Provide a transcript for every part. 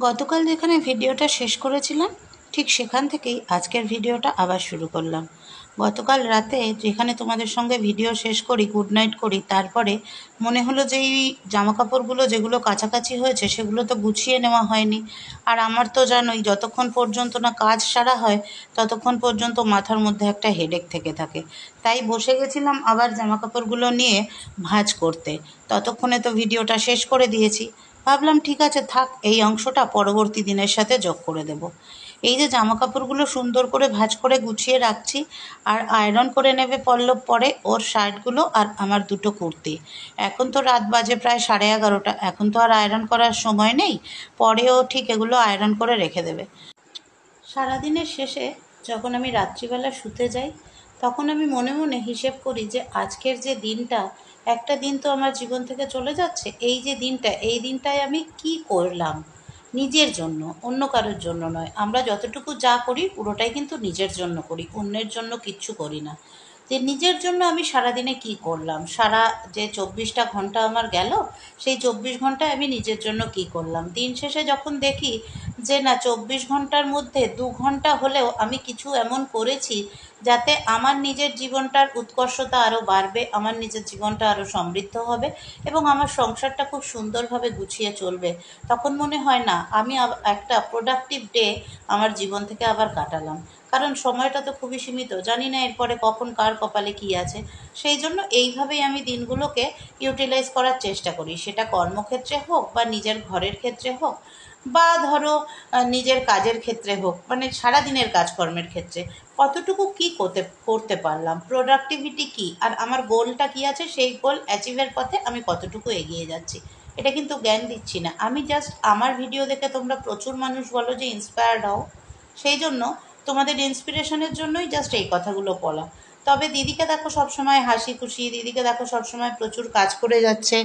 গতকাল যেখানে ভিডিওটা শেষ করেছিলাম ঠিক সেখান থেকেই আজকের ভিডিওটা আবার শুরু করলাম। গতকাল রাতে যেখানে তোমাদের সঙ্গে ভিডিও শেষ করি, গুড নাইট করি, তারপরে মনে হলো যে এই জামাকাপড়গুলো যেগুলো কাছাকাছি হয়েছে সেগুলো তো গুছিয়ে নেওয়া হয়নি। আর আমার তো জানোই, যতক্ষণ পর্যন্ত না কাজ সারা হয় ততক্ষণ পর্যন্ত মাথার মধ্যে একটা হেডেক থেকে থাকে। তাই বসে গেছিলাম আবার জামাকাপড়গুলো নিয়ে ভাঁজ করতে। ততক্ষণে তো ভিডিওটা শেষ করে দিয়েছি। ভাবলাম ঠিক আছে থাক, এই অংশটা পরবর্তী দিনের সাথে যোগ করে দেব। এই যে জামাকাপড়গুলো সুন্দর করে ভাঁজ করে গুছিয়ে রাখছি, আর আয়রন করে নেবে পল্লব পরে ওর শার্টগুলো আর আমার দুটো কুর্তি। এখন তো রাত বাজে প্রায় 11:30, এখন তো আর আয়রন করার সময় নেই, পরেও ঠিক এগুলো আয়রন করে রেখে দেবে। সারাদিনের শেষে যখন আমি রাত্রিবেলা শুতে যাই তখন আমি মনে মনে হিসেব করি যে আজকের যে দিনটা, একটা দিন তো আমার জীবন থেকে চলে যাচ্ছে। এই যে দিনটা, এই দিনটায় আমি কি করলাম নিজের জন্য, অন্য কারোর জন্য নয়। আমরা যতটুকু যা করি পুরোটাই কিন্তু নিজের জন্য করি, অন্যের জন্য কিচ্ছু করি না। যে নিজের জন্য আমি সারাদিনে কি করলাম, সারা যে 24টা ঘন্টা আমার গেল, সেই 24 ঘন্টায় আমি নিজের জন্য কি করলাম। দিন শেষে যখন দেখি যে না, 24 ঘন্টার মধ্যে 2 ঘন্টা হলেও আমি কিছু এমন করেছি যাতে আমার নিজের জীবনটার উৎকর্ষতা আরও বাড়বে, আমার নিজের জীবনটা আরও সমৃদ্ধ হবে এবং আমার সংসারটা খুব সুন্দরভাবে গুছিয়ে চলবে, তখন মনে হয় না আমি একটা প্রোডাক্টিভ ডে আমার জীবন থেকে আবার কাটালাম। কারণ সময়টা তো খুবই সীমিত, জানি না এরপরে কখন কার কপালে কী আছে। সেই জন্য এইভাবেই আমি দিনগুলোকে ইউটিলাইজ করার চেষ্টা করি, সেটা কর্মক্ষেত্রে হোক বা নিজের ঘরের ক্ষেত্রে হোক বা ধরো নিজের কাজের ক্ষেত্রে হোক, মানে সারাদিনের কাজকর্মের ক্ষেত্রে কতটুকু কি করতে পারলাম, প্রোডাক্টিভিটি কি, আর আমার গোলটা কি আছে, সেই গোল অ্যাচিভের পথে আমি কতটুকু এগিয়ে যাচ্ছি। এটা কিন্তু জ্ঞান দিচ্ছি না, আমি জাস্ট আমার ভিডিও দেখে তোমরা প্রচুর মানুষ বলো যে ইন্সপায়ার্ড হও, সেই জন্য তোমাদের ইন্সপিরেশনের জন্যই জাস্ট এই কথাগুলো বলা। তবে দিদিকে দেখো সবসময় হাসি খুশি, দিদিকে দেখো সবসময় প্রচুর কাজ করে যাচ্ছে,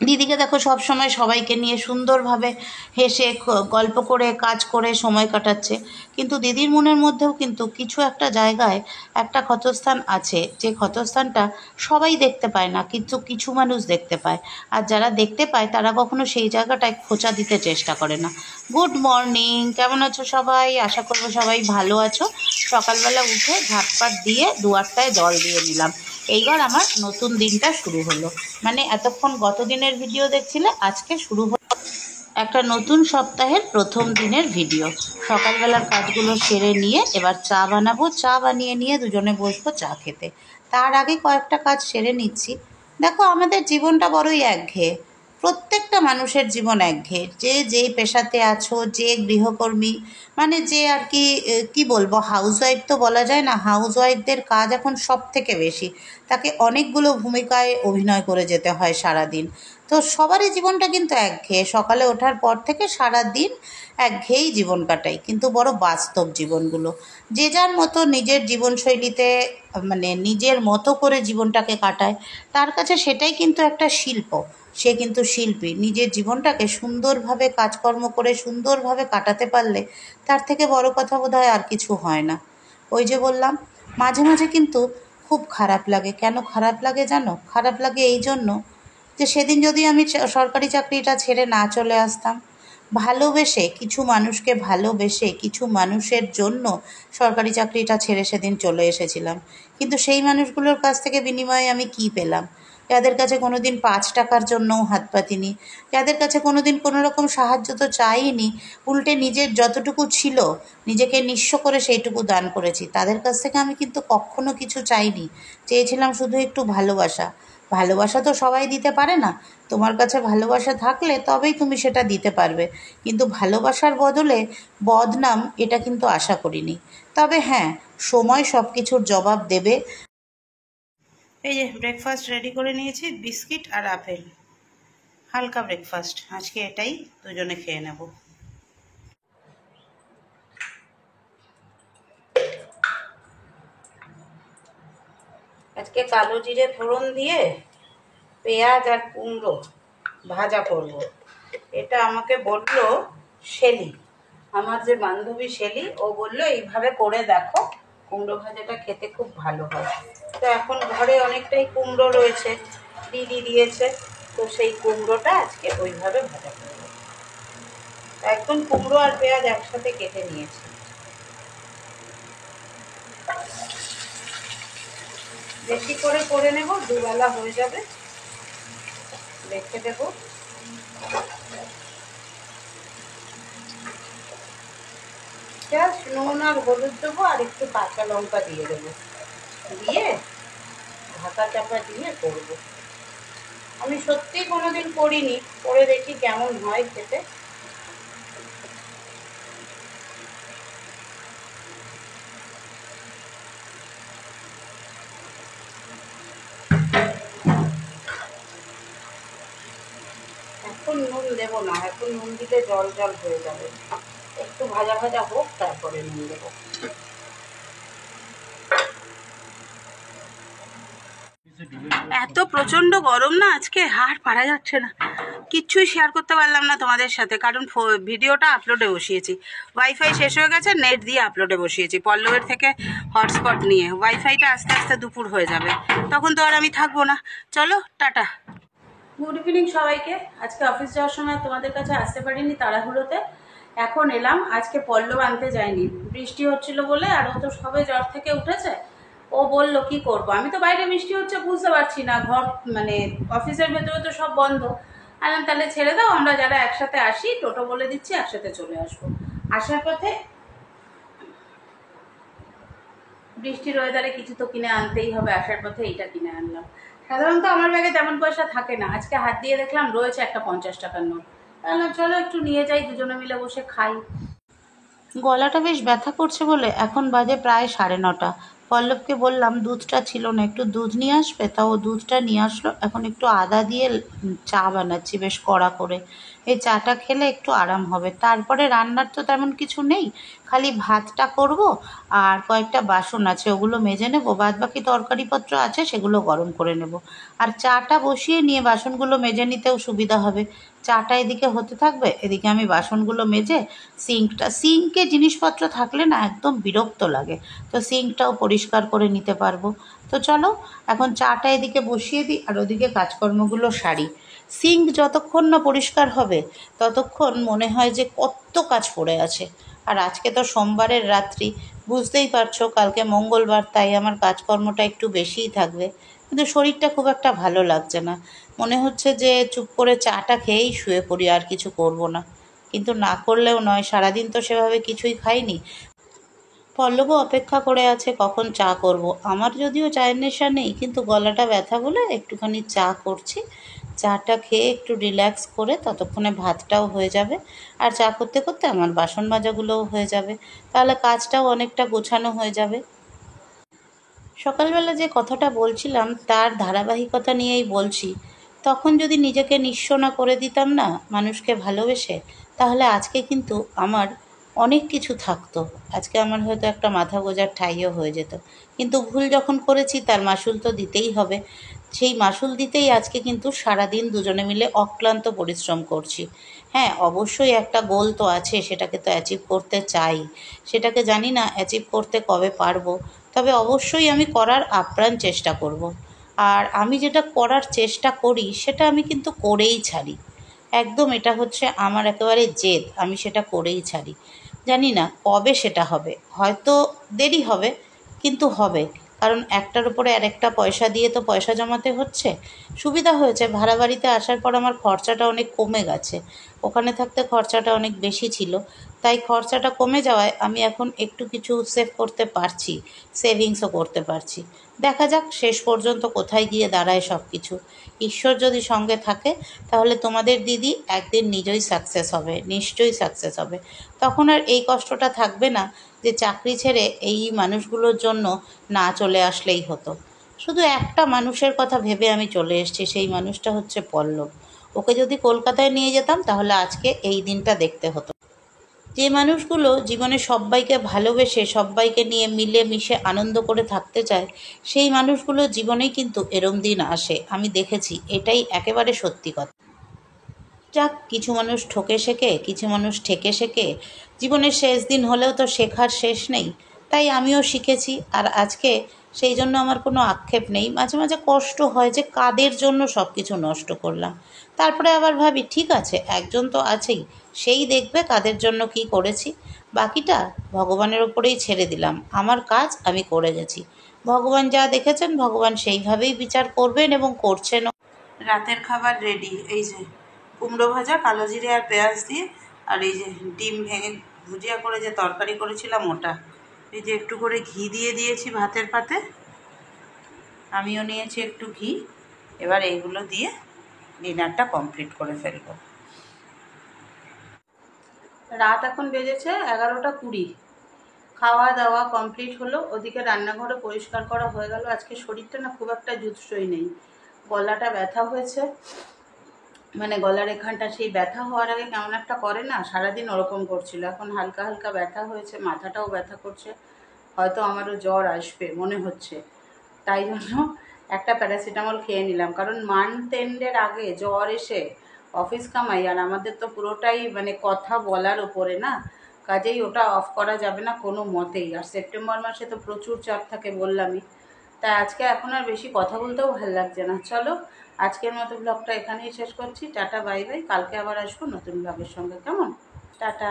দিদিকে দেখো সব সময় সবাইকে নিয়ে সুন্দরভাবে হেসে গল্প করে কাজ করে সময় কাটাচ্ছে। কিন্তু দিদির মনের মধ্যেও কিন্তু কিছু একটা জায়গায় একটা ক্ষতস্থান আছে, যে ক্ষতস্থানটা সবাই দেখতে পায় না, কিন্তু কিছু মানুষ দেখতে পায়। আর যারা দেখতে পায় তারা কখনো সেই জায়গাটায় খোঁচা দিতে চেষ্টা করে না। গুড মর্নিং, কেমন আছো সবাই? আশা করবো সবাই ভালো আছো। সকালবেলা উঠে ঝাঁটপাট দিয়ে দুয়ারটায় জল দিয়ে নিলাম। এইবার আমার নতুন দিনটা শুরু হলো, মানে এতক্ষণ গত দিনের ভিডিও দেখছিলে, আজকে শুরু হলো একটা নতুন সপ্তাহের প্রথম দিনের ভিডিও। সকালবেলার কাজগুলো সেরে নিয়ে এবার চা বানাবো, চা বানিয়ে নিয়ে দুজনে বসবো চা খেতে। তার আগে কয়েকটা কাজ সেরে নিচ্ছি। দেখো আমাদের জীবনটা বড়ই একঘেয়ে, প্রত্যেকটা মানুষের জীবন একঘেয়ে, যে যেই পেশাতে আছো, যে গৃহকর্মী, মানে যে আর কি কি বলবো, হাউসওয়াইফ তো বলা যায় না, হাউসওয়াইফদের কাজ এখন সব থেকে বেশি, তাকে অনেকগুলো ভূমিকায় অভিনয় করে যেতে হয় সারাদিন। তো সবারই জীবনটা কিন্তু একঘেয়ে, সকালে ওঠার পর থেকে সারা দিন একঘেয়েই জীবন কাটাই, কিন্তু বড় বাস্তব জীবনগুলো। যে যার মতো নিজের জীবনশৈলীতে, মানে নিজের মতো করে জীবনটাকে কাটায়, তার কাছে সেটাই কিন্তু একটা শিল্প। সে কিন্তু শিল্পী, নিজের জীবনটাকে সুন্দরভাবে কাজকর্ম করে সুন্দরভাবে কাটাতে পারলে তার থেকে বড় কথা বোধহয় আর কিছু হয় না। ওই যে বললাম, মাঝে মাঝে কিন্তু খুব খারাপ লাগে। কেন খারাপ লাগে জানো? খারাপ লাগে এই জন্য যে সেদিন যদি আমি সরকারি চাকরিটা ছেড়ে না চলে আসতাম, ভালোবেসে কিছু মানুষকে ভালোবেসে কিছু মানুষের জন্য সরকারি চাকরিটা ছেড়ে সেদিন চলে এসেছিলাম, কিন্তু সেই মানুষগুলোর কাছ থেকে বিনিময়ে আমি কী পেলাম? যাদের কাছে কোনো দিন 5 টাকার জন্যও হাত পাতিনি, যাদের কাছে কোনো দিন কোনো রকম সাহায্য তো চাইনি, উল্টে নিজের যতটুকু ছিল নিজেকে নিঃস্ব করে সেইটুকু দান করেছি, তাদের কাছ থেকে আমি কিন্তু কখনো কিছু চাইনি। চেয়েছিলাম শুধু একটু ভালোবাসা। ভালোবাসা তো সবাই দিতে পারে না, তোমার কাছে ভালোবাসা থাকলে তবেই তুমি সেটা দিতে পারবে, কিন্তু ভালোবাসার বদলে বদনাম এটা কিন্তু আশা করিনি। তবে হ্যাঁ, সময় সব কিছুর জবাব দেবে। এই যে ব্রেকফাস্ট রেডি করে নিয়েছি, বিস্কিট আর আপেল, হালকা ব্রেকফাস্ট, আজকে এটাই দুজনে খেয়ে নেব। আজকে কালো জিরে ফোড়ন দিয়ে পেঁয়াজ আর কুমড়ো ভাজা করব। এটা আমাকে বললো শেলি, আমার যে বান্ধবী শেলি, ও বললো এইভাবে করে দেখো, কুমড়ো ভাজাটা খেতে খুব ভালো হয়। তো এখন ঘরে অনেকটাই কুমড়ো রয়েছে, দিদি দিয়েছে, তো সেই কুমড়োটা আজকে ওইভাবে ভাজা করব। একদম কুমড়ো আর পেঁয়াজ একসাথে কেটে নিয়েছি। বেশি করে নেব, দুবেলা হয়ে যাবে, রেখে দেবো। জাস্ট নুন আর হলুদ দেবো, আর একটু কাঁচা লঙ্কা দিয়ে দেবো, দিয়ে ঢাকা চাপা দিয়ে করবো। আমি সত্যিই কোনোদিন করিনি, করে দেখি কেমন হয় খেতে। এখন নুন দেবো না, এখন নুন দিলে জল জল হয়ে যাবে। একটু ভাজা ভাজা হোক, তারপরে নুন দেবো। এত প্রচণ্ড গরম না আজকে, আর পারা যাচ্ছে না। কিচ্ছুই শেয়ার করতে পারলাম না তোমাদের সাথে, কারণ ভিডিওটা আপলোডে বসিয়েছি। ওয়াইফাই শেষ হয়ে গেছে, নেট দিয়ে আপলোডে বসিয়েছি পল্লবের থেকে হটস্পট নিয়ে। ওয়াইফাইটা আস্তে আস্তে দুপুর হয়ে যাবে, তখন তো আর আমি থাকবো না। চলো টাটা, গুড ইভিনিং সবাইকে। আজকে অফিস যাওয়ার সময় তোমাদের কাছে আসতে পারিনি তাড়াহুড়োতে, এখন এলাম। আজকে পল্লব আনতে যায়নি, বৃষ্টি হচ্ছিল বলে, আর ও তো সবে জ্বর থেকে উঠেছে। ও বললো কি করব, আমি তো বাইরে বৃষ্টি হচ্ছে বুঝতে পারছি না, ঘর মানে অফিসের ভেতরে তো সব বন্ধ। আনলাম তাহলে ছেড়ে দাও, আমরা যারা একসাথে আসি টোটো বলে দিচ্ছি, একসাথে চলে আসবো। আসার পথে বৃষ্টির ওয়েদারে কিছু তো কিনে আনতেই হবে, আসার পথে এইটা কিনে আনলাম। সাধারণত আমার ব্যাগে তেমন পয়সা থাকে না, আজকে হাত দিয়ে দেখলাম রয়েছে একটা 50 টাকার নোট। তাহলে চলো একটু নিয়ে যাই, দুজনে মিলে বসে খাই। গলাটা বেশ ব্যথা করছে বলে এখন বাজে প্রায় 9:30। পল্লবকে বললাম দুধটা ছিল না, একটু দুধ নিয়ে আসবে, তা ও দুধটা নিয়ে আসলো। এখন একটু আদা দিয়ে চা বানাচ্ছি বেশ কড়া করে। এই চাটা খেলে একটু আরাম হবে। তারপরে রান্নার তো তেমন কিছু নেই, খালি ভাতটা করব, আর কয়েকটা বাসন আছে ওগুলো মেজে নেব, বাদ বাকি তরকারিপত্র আছে সেগুলো গরম করে নেব। আর চাটা বসিয়ে নিয়ে বাসনগুলো মেজে নিতেও সুবিধা হবে। চাটা এদিকে হতে থাকবে, এদিকে আমি বাসনগুলো মেজে সিঙ্কে জিনিসপত্র থাকলে না একদম বিরক্ত লাগে, তো সিঙ্কটাও পরিষ্কার করে নিতে পারবো। তো চলো এখন চাটা এদিকে বসিয়ে দিই, আর ওদিকে কাজকর্মগুলো সারি। সিঙ্ক যতক্ষণ না পরিষ্কার হবে ততক্ষণ মনে হয় যে কত কাজ পড়ে আছে। আর আজকে তো সোমবারের রাত্রি, বুঝতেই পারছো কালকে মঙ্গলবার, তাই আমার কাজকর্মটা একটু বেশিই থাকবে। কিন্তু শরীরটা খুব একটা ভালো লাগছে না, মনে হচ্ছে যে চুপ করে চাটা খেয়েই শুয়ে পড়ি, আর কিছু করব না। কিন্তু না করলেও নয়, সারাদিন তো সেভাবে কিছুই খাইনি। পল্লবও অপেক্ষা করে আছে কখন চা করব। আমার যদিও চায়ের নেশা নেই, কিন্তু গলাটা ব্যথা বলে একটুখানি চা করছি। চাটা খেয়ে একটু রিল্যাক্স করে ততক্ষণে ভাতটাও হয়ে যাবে, আর চা করতে করতে আমার বাসন মাজাগুলোও হয়ে যাবে, তাহলে কাজটাও অনেকটা গোছানো হয়ে যাবে। সকালবেলা যে কথাটা বলছিলাম তার ধারাবাহিকতা নিয়েই বলছি। তখন যদি নিজেকে নিঃস্ব না করে দিতাম না মানুষকে ভালোবেসে, তাহলে আজকে কিন্তু আমার অনেক কিছু থাকতো। আজকে আমার হয়তো একটা মাথা গোঁজার ঠাঁইও হয়ে যেত। কিন্তু ভুল যখন করেছি তার মাসুল তো দিতেই হবে। সেই মাসুল দিতেই আজকে কিন্তু সারাদিন দুজনে মিলে অক্লান্ত পরিশ্রম করছি। হ্যাঁ, অবশ্যই একটা গোল তো আছে, সেটাকে তো অ্যাচিভ করতে চাই। সেটাকে জানি না অ্যাচিভ করতে কবে পারবো, তবে অবশ্যই আমি করার আপ্রাণ চেষ্টা করব। আর আমি যেটা করার চেষ্টা করি সেটা আমি কিন্তু করেই ছাড়ি। একদম এটা হচ্ছে আমার একেবারে জেদ, আমি সেটা করেই ছাড়ি। জানি না কবে সেটা হবে, হয়তো দেরি হবে, কিন্তু হবে। কারণ একটার উপরে আরেকটা পয়সা দিয়ে তো পয়সা জমাতে হচ্ছে। সুবিধা হয়েছে, ভাড়া বাড়িতে আসার পর আমার খরচাটা অনেক কমে গেছে। ওখানে থাকতে খরচাটা অনেক বেশি ছিল, তাই খরচাটা কমে যাওয়ায় আমি এখন একটু কিছু সেভ করতে পারছি, সেভিংসও করতে পারছি। দেখা যাক শেষ পর্যন্ত কোথায় গিয়ে দাঁড়ায় সব কিছু। ঈশ্বর যদি সঙ্গে থাকে তাহলে তোমাদের দিদি একদিন নিজেই সাকসেস হবে, নিশ্চয়ই সাকসেস হবে। তখন আর এই কষ্টটা থাকবে না যে চাকরি ছেড়ে এই মানুষগুলোর জন্য না চলে আসলেই হতো। শুধু একটা মানুষের কথা ভেবে আমি চলে এসেছি, সেই মানুষটা হচ্ছে পল্লব। ওকে যদি কলকাতায় নিয়ে যেতাম তাহলে আজকে এই দিনটা দেখতে হতো। যে মানুষগুলো জীবনে সব্বাইকে ভালোবেসে সব্বাইকে নিয়ে মিলে মিশে আনন্দ করে থাকতে চায়, সেই মানুষগুলো জীবনেই কিন্তু এরম দিন আসে, আমি দেখেছি, এটাই একেবারে সত্যি কথা। যাক, কিছু মানুষ ঠকে শেখে, কিছু মানুষ ঠেকে শেখে। জীবনের শেষ দিন হলেও তো শেখার শেষ নেই। তাই আমিও শিখেছি, আর আজকে সেই জন্য আমার কোনো আক্ষেপ নেই। মাঝে মাঝে কষ্ট হয় যে কাদের জন্য সব কিছু নষ্ট করলাম। তারপরে আবার ভাবি ঠিক আছে, একজন তো আছেই সেই দেখবে কাদের জন্য কি করেছি। বাকিটা ভগবানের ওপরেই ছেড়ে দিলাম। আমার কাজ আমি করে গেছি। ভগবান যা দেখেছেন ভগবান সেইভাবেই বিচার করবেন এবং করছেন। রাতের খাবার রেডি। এই যে কুমড়ো ভাজা কালো জিরে আর পেঁয়াজ দিয়ে, আর এই যে ডিম ভেঙে ভুজিয়া করে যে তরকারি করেছিলাম ওটা। এই যে একটু করে ঘি দিয়ে দিয়েছি ভাতের পাতে, আমিও নিয়েছি একটু ঘি। এবার এইগুলো দিয়ে ডিনারটা কমপ্লিট করে ফেলবো। রাত এখন বেজেছে 11টা 20। খাওয়া দাওয়া কমপ্লিট হলো, ওদিকে রান্নাঘরে পরিষ্কার করা হয়ে গেল। আজকে শরীরটা না খুব একটা জুৎসই নেই, গলাটা ব্যথা হয়েছে, মানে গলার এখানটা সেই ব্যথা হওয়ার আগে কেমন একটা করে না, সারাদিন ওরকম করছিল। এখন হালকা হালকা ব্যথা হয়েছে, মাথাটাও ব্যথা করছে, হয়তো আমারও জ্বর আসবে মনে হচ্ছে। তাই জন্য একটা প্যারাসিটামল খেয়ে নিলাম, কারণ মান্থ এন্ডের আগে জ্বর এসে অফিস কামাই, আর আমাদের তো পুরোটাই মানে কথা বলার ওপরে না, কাজেই ওটা অফ করা যাবে না কোনো মতেই। আর সেপ্টেম্বর মাসে তো প্রচুর চাপ থাকে বললামই। তাই আজকে এখন আর বেশি কথা বলতেও ভালো লাগছে না। চলো আজকের মতো ব্লগটা এখানেই শেষ করছি। Tata bye bye. কালকে আবার আসবো নতুন ব্লগের সঙ্গে। কেমন? টাটা।